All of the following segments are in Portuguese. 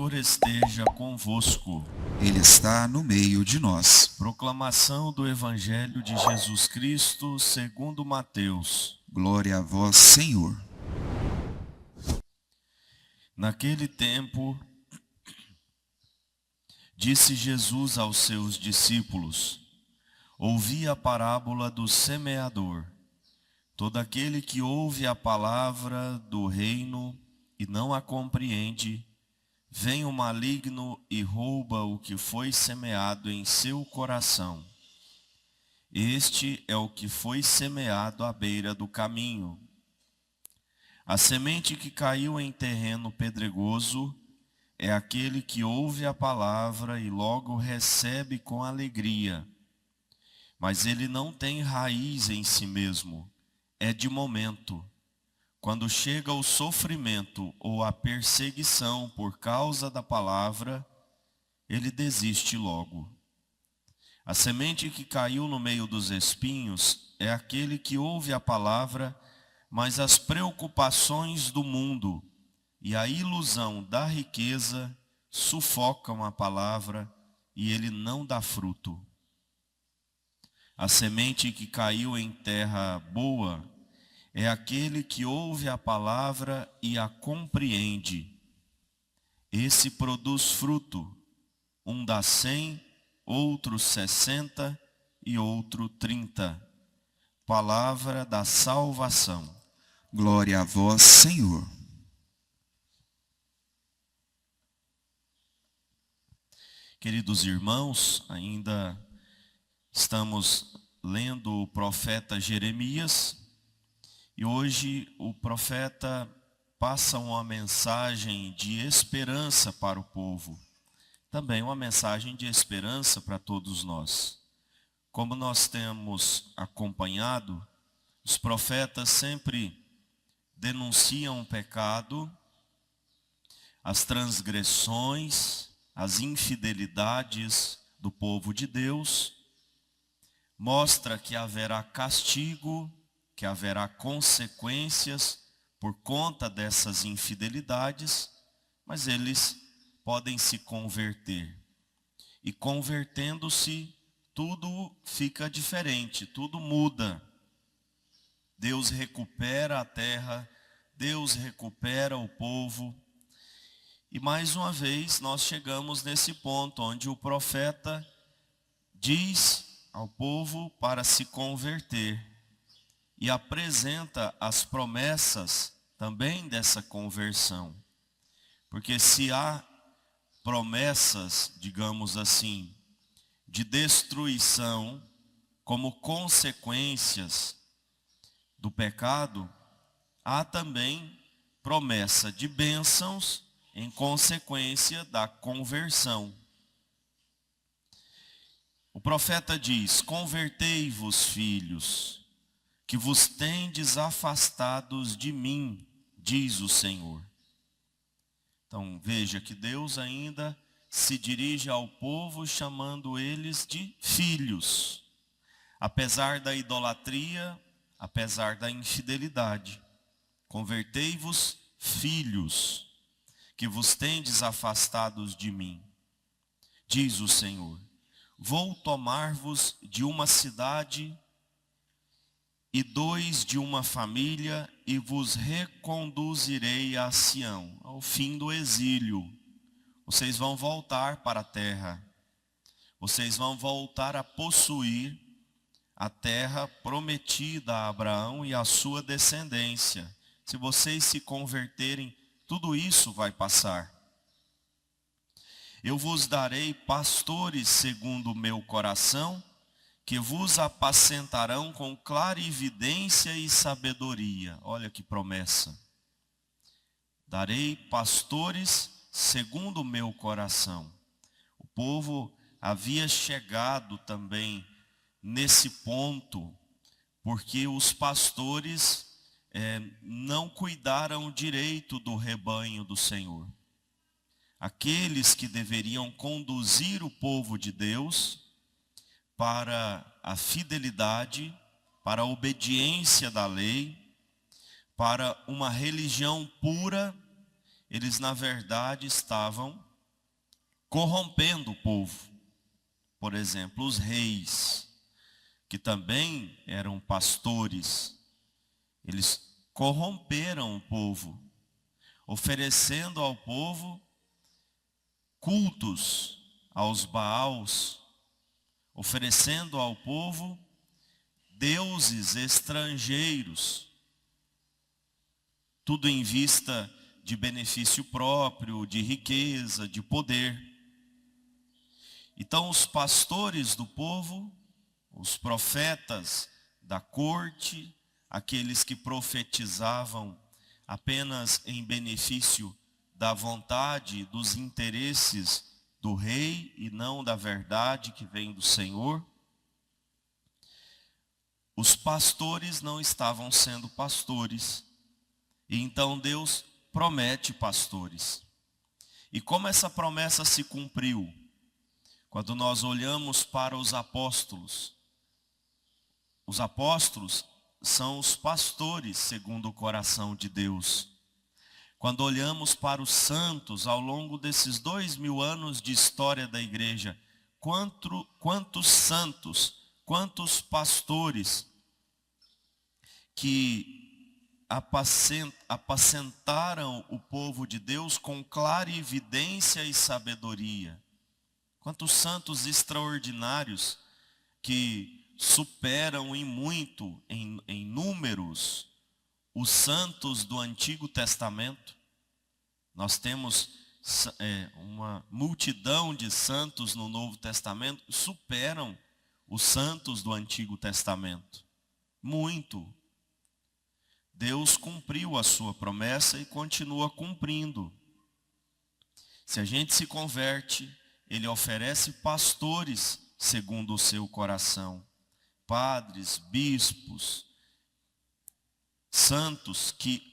Senhor esteja convosco. Ele está no meio de nós. Proclamação do Evangelho de Jesus Cristo segundo Mateus. Glória a vós, Senhor. Naquele tempo, disse Jesus aos seus discípulos: ouvi a parábola do semeador. Todo aquele que ouve a palavra do reino e não a compreende, vem o maligno e rouba o que foi semeado em seu coração. Este é o que foi semeado à beira do caminho. A semente que caiu em terreno pedregoso é aquele que ouve a palavra e logo recebe com alegria. Mas ele não tem raiz em si mesmo, é de momento. Quando chega o sofrimento ou a perseguição por causa da palavra, ele desiste logo. A semente que caiu no meio dos espinhos é aquele que ouve a palavra, mas as preocupações do mundo e a ilusão da riqueza sufocam a palavra e ele não dá fruto. A semente que caiu em terra boa é aquele que ouve a palavra e a compreende. Esse produz fruto, um dá 100, outro 60 e outro 30. Palavra da salvação. Glória a vós, Senhor. Queridos irmãos, ainda estamos lendo o profeta Jeremias. E hoje o profeta passa uma mensagem de esperança para o povo. Também uma mensagem de esperança para todos nós. Como nós temos acompanhado, os profetas sempre denunciam o pecado, as transgressões, as infidelidades do povo de Deus. Mostra que haverá castigo, que haverá consequências por conta dessas infidelidades, mas eles podem se converter. E convertendo-se, tudo fica diferente, tudo muda. Deus recupera a terra, Deus recupera o povo. E mais uma vez nós chegamos nesse ponto onde o profeta diz ao povo para se converter. E apresenta as promessas também dessa conversão. Porque se há promessas, digamos assim, de destruição como consequências do pecado, há também promessa de bênçãos em consequência da conversão. O profeta diz: convertei-vos, filhos, que vos tendes afastados de mim, diz o Senhor. Então veja que Deus ainda se dirige ao povo chamando eles de filhos. Apesar da idolatria, apesar da infidelidade. Convertei-vos, filhos, que vos tendes afastados de mim, diz o Senhor. Vou tomar-vos de uma cidade e 2 de uma família, e vos reconduzirei a Sião, ao fim do exílio. Vocês vão voltar para a terra. Vocês vão voltar a possuir a terra prometida a Abraão e a sua descendência. Se vocês se converterem, tudo isso vai passar. Eu vos darei pastores segundo o meu coração, que vos apacentarão com clarividência e sabedoria. Olha que promessa. Darei pastores segundo o meu coração. O povo havia chegado também nesse ponto, porque os pastores não cuidaram direito do rebanho do Senhor. Aqueles que deveriam conduzir o povo de Deus para a fidelidade, para a obediência da lei, para uma religião pura, eles na verdade estavam corrompendo o povo. Por exemplo, os reis, que também eram pastores, eles corromperam o povo, oferecendo ao povo cultos aos Baals, oferecendo ao povo deuses estrangeiros, tudo em vista de benefício próprio, de riqueza, de poder. Então os pastores do povo, os profetas da corte, aqueles que profetizavam apenas em benefício da vontade, dos interesses do rei e não da verdade que vem do Senhor, os pastores não estavam sendo pastores. E então Deus promete pastores. E como essa promessa se cumpriu? Quando nós olhamos para os apóstolos são os pastores segundo o coração de Deus. Quando olhamos para os santos ao longo desses 2000 anos de história da igreja, quantos santos, quantos pastores que apacentaram o povo de Deus com clarividência e sabedoria. Quantos santos extraordinários que superam em muito, em números, os santos do Antigo Testamento. Nós temos uma multidão de santos no Novo Testamento que superam os santos do Antigo Testamento. Muito. Deus cumpriu a sua promessa e continua cumprindo. Se a gente se converte, Ele oferece pastores segundo o seu coração. Padres, bispos,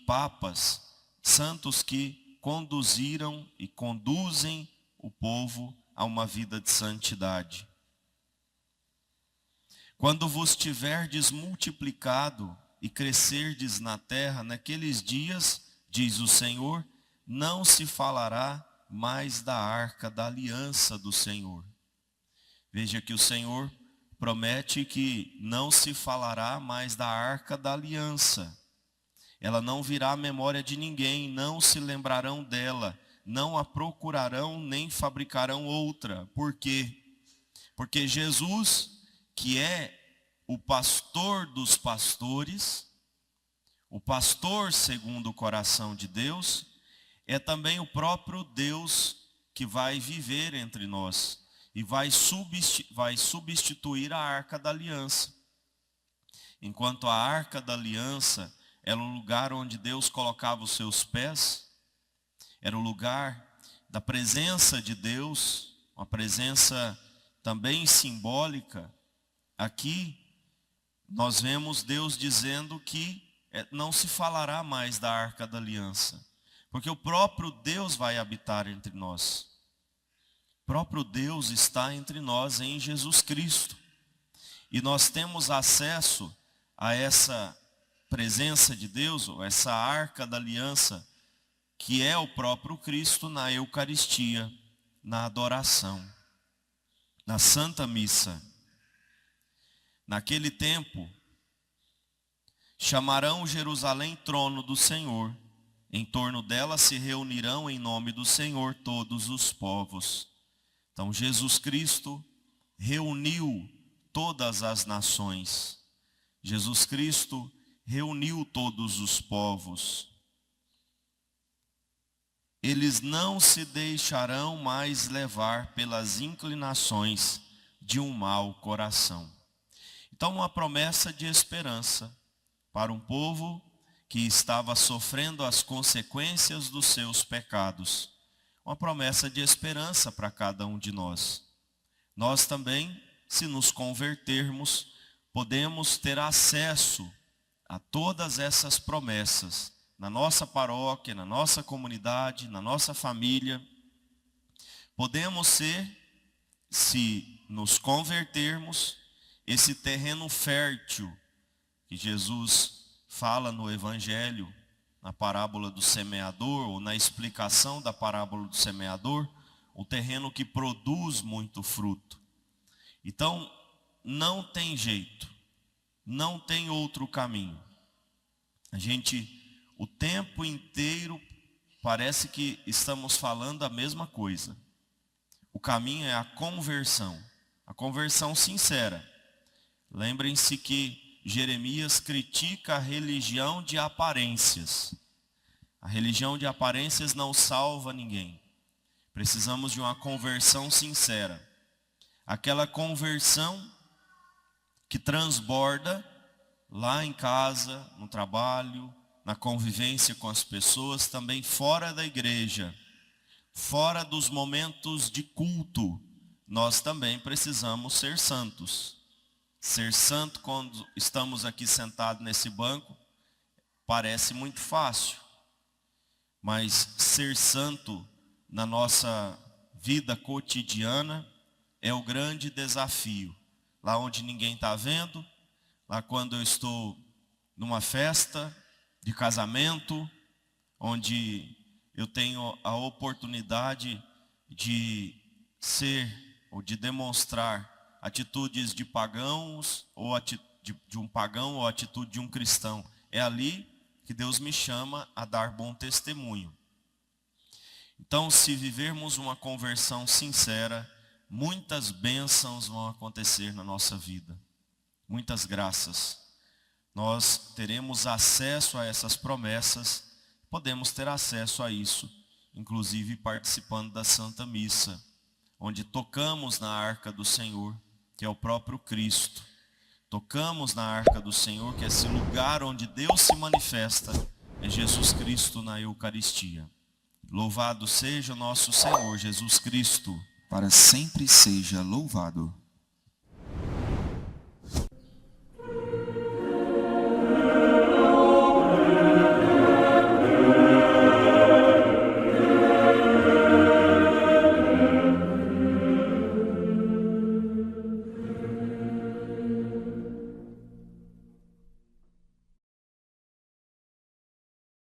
papas, santos que conduziram e conduzem o povo a uma vida de santidade. Quando vos tiverdes multiplicado e crescerdes na terra, naqueles dias, diz o Senhor, não se falará mais da arca da aliança do Senhor. Veja que o Senhor promete que não se falará mais da arca da aliança. Ela não virá à memória de ninguém, não se lembrarão dela, não a procurarão nem fabricarão outra. Por quê? Porque Jesus, que é o pastor dos pastores, o pastor segundo o coração de Deus, é também o próprio Deus que vai viver entre nós e vai substituir a arca da aliança. Enquanto a arca da aliança era o lugar onde Deus colocava os seus pés, era o lugar da presença de Deus, uma presença também simbólica. Aqui nós vemos Deus dizendo que não se falará mais da arca da aliança, porque o próprio Deus vai habitar entre nós. O próprio Deus está entre nós em Jesus Cristo. E nós temos acesso a essa presença de Deus, ou essa arca da aliança, que é o próprio Cristo na Eucaristia, na adoração, na Santa Missa. Naquele tempo, chamarão Jerusalém trono do Senhor. Em torno dela se reunirão em nome do Senhor todos os povos. Então Jesus Cristo reuniu todas as nações. Jesus Cristo reuniu todos os povos. Eles não se deixarão mais levar pelas inclinações de um mau coração. Então, uma promessa de esperança para um povo que estava sofrendo as consequências dos seus pecados. Uma promessa de esperança para cada um de nós. Nós também, se nos convertermos, podemos ter acesso a todas essas promessas na nossa paróquia, na nossa comunidade, na nossa família. Podemos ser, se nos convertermos, esse terreno fértil que Jesus fala no Evangelho, na parábola do semeador, ou na explicação da parábola do semeador, o terreno que produz muito fruto. Então, não tem jeito, não tem outro caminho. A gente, o tempo inteiro, parece que estamos falando a mesma coisa. O caminho é a conversão sincera. Lembrem-se que Jeremias critica a religião de aparências. A religião de aparências não salva ninguém. Precisamos de uma conversão sincera. Aquela conversão que transborda lá em casa, no trabalho, na convivência com as pessoas, também fora da igreja, fora dos momentos de culto. Nós também precisamos ser santos. Ser santo quando estamos aqui sentados nesse banco parece muito fácil. Mas ser santo na nossa vida cotidiana é o grande desafio. Lá onde ninguém está vendo, lá quando eu estou numa festa de casamento, onde eu tenho a oportunidade de ser ou de demonstrar atitudes de pagãos, ou de um pagão, ou atitude de um cristão. É ali que Deus me chama a dar bom testemunho. Então, se vivermos uma conversão sincera, muitas bênçãos vão acontecer na nossa vida. Muitas graças. Nós teremos acesso a essas promessas, podemos ter acesso a isso, inclusive participando da Santa Missa, onde tocamos na arca do Senhor, que é o próprio Cristo. Tocamos na arca do Senhor, que é esse lugar onde Deus se manifesta, é Jesus Cristo na Eucaristia. Louvado seja o nosso Senhor Jesus Cristo. Para sempre seja louvado.